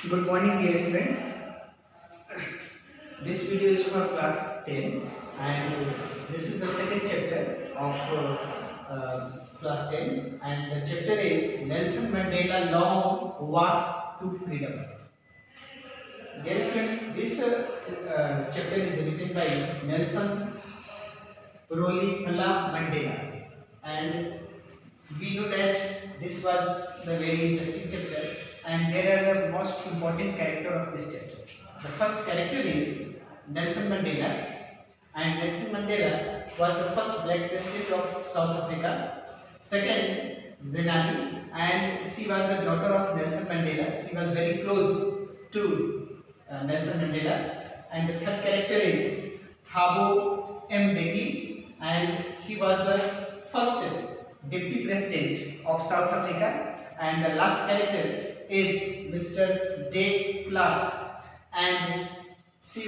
Good morning, dear students. This video is for class 10, and this is the second chapter of class 10, and the chapter is Nelson Mandela Long Walk to Freedom. Dear students, this chapter is written by Nelson Rolihlahla Mandela, and we know that this was the very interesting chapter, and there are the most important character of this chapter. The first character is Nelson Mandela, and Nelson Mandela was the first black president of South Africa. Second, Zenani, and she was the daughter of Nelson Mandela. She was very close to Nelson Mandela. And the third character is Thabo Mbeki, and he was the first deputy president of South Africa. And the last character is Mr. De Klerk, and he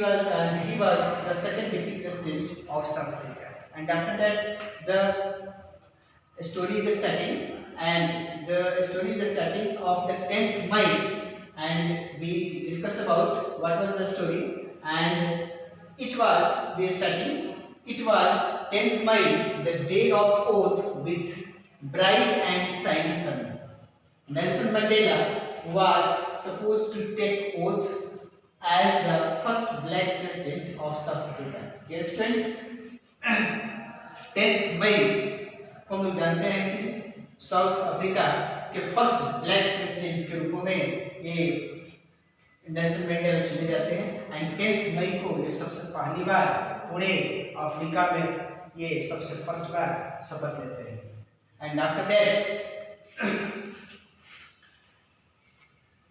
was the second deputy president of South Africa. And after that, the story is starting, and the story is starting of the 10th May, and we discuss about what was the story, and it was 10th May, the day of oath with bright and shiny sun. Nelson Mandela was supposed to take oath as the first black president of South Africa. Dear students, 10th मई को हम लोग जानते हैं कि south Africa के first black president के रूप में ये नेल्सन मंडेला चुने जाते हैं। एंड 10th मई को ये सबसे पहली बार पूरे अफ्रीका में ये सबसे फर्स्ट बार शपथ लेते हैं। And after that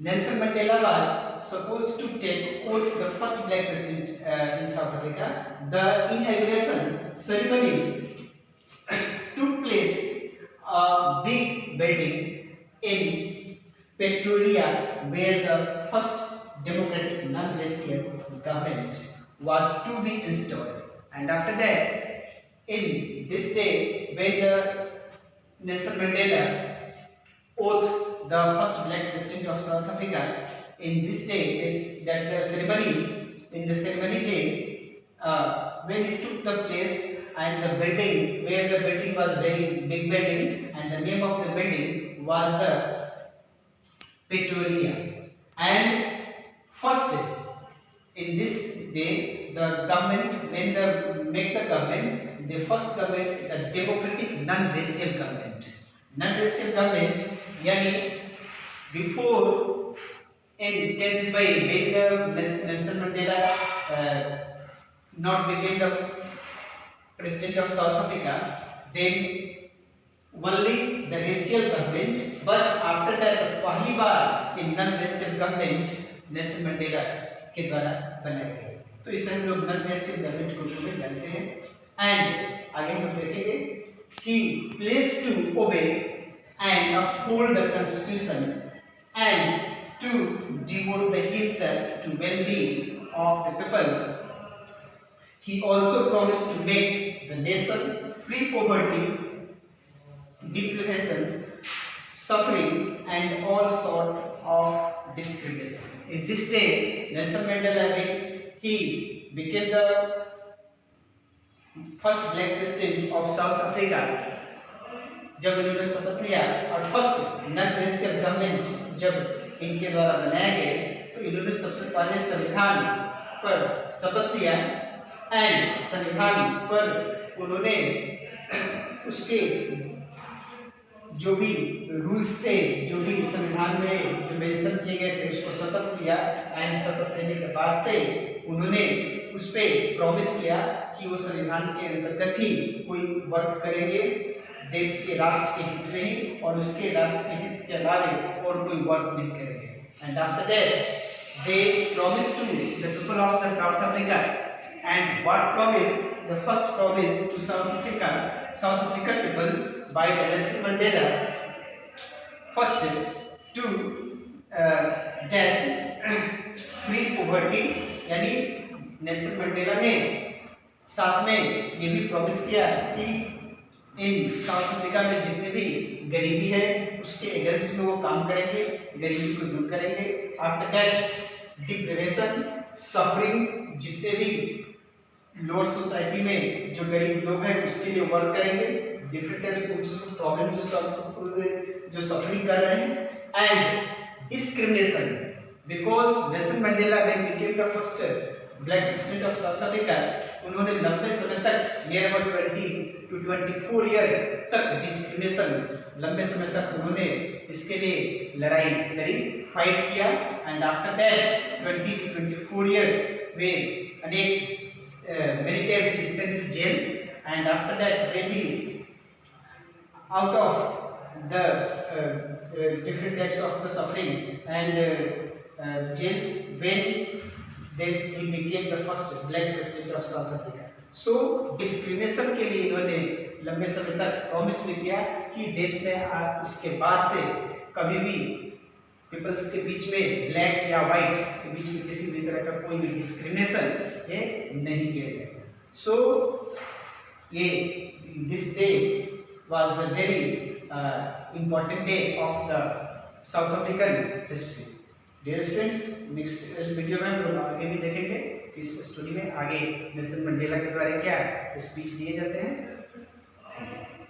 Nelson Mandela was supposed to take oath, the first black president in South Africa. The inauguration ceremony took place a big building in Pretoria, where the first democratic non-racial government was to be installed. And after that, in this day, when the Nelson Mandela oath the first black president of South Africa, in this day is that the ceremony, in the ceremony day, when it took the place, and the building, where the building was very big building, and the name of the building was the Pretoria. And first, in this day, the government, when they make the government, the first government, the democratic non-racial government. Non-racial government, yani before in 10th May, when the Nelson Mandela not became the president of South Africa, then only the racial government, but after that the पहली बार in non-racial government Nelson Mandela के द्वारा बनाया गया। तो इसे हम लोग non-racial government को रूप में जानते हैं। एंड आगे हम देखेंगे कि pledged to obey and uphold the constitution and to devote himself to well-being of the people. He also promised to make the nation free poverty, deprivation, suffering, and all sort of discrimination. In this day, Nelson Mandela, when he became the first black president of South Africa, जब इन्होंने शपथ लिया और first non racial government जब इनके द्वारा बनाया गया, तो इन्होंने सबसे पहले संविधान पर शपथ लिया। एंड संविधान पर उन्होंने उसके जो भी रूल्स थे, जो भी संविधान में जो मेंशन किए गए थे, उसको शपथ लिया। एंड शपथ लेने के बाद से उन्होंने उस पर प्रॉमिस किया कि वो संविधान के अंतर्गत ही कोई वर्क करेंगे, देश के राष्ट्र के हित में ही, और उसके राष्ट्र के हित के अलावा और कोई वर्क नहीं करेंगे। And after that they promise to the people of the South Africa, and what promise, the first promise to South Africa people by the Nelson Mandela, first to that free poverty, यानी Nelson Mandela ने साथ में ये भी promise किया कि इन south Africa में जितने भी गरीबी है उसके अगेंस्ट में वो काम करेंगे, गरीबी को दूर करेंगे। आफ्टर दैट डिप्रेशन, सफरिंग, जितने भी लोअर सोसाइटी में जो गरीब लोग हैं उसके लिए वर्क करेंगे, डिफरेंट टाइप्स के प्रॉब्लम जो सफरिंग कर रहे हैं। And discrimination, because Nelson Mandela when became the first black president of south Africa, उन्होंने लंबे समय तक नियर अबाउट 20 to 24 इयर्स तक डिस्क्रिमिनेशन, लंबे समय तक उन्होंने इसके लिए लड़ाई लड़ी, फाइट किया। And after that 20 to 24 years वे अनेक many times he sent to jail, and after that when he out of the different types of the suffering and jail, when then he became the first black president of South Africa. So discrimination के लिए इन्होंने लंबे समय तक promise भी किया कि देश में उसके बाद से कभी भी पीपल्स के बीच में ब्लैक या वाइट के बीच में किसी भी तरह का कोई भी डिस्क्रिमिनेशन ये नहीं किया जाएगा। सो ये this day was the very important day of the South African history. Dear students, next video में हम लोग आगे भी देखेंगे कि इस स्टोरी में आगे नेल्सन मंडेला के द्वारा क्या स्पीच दिए जाते हैं। Thank you.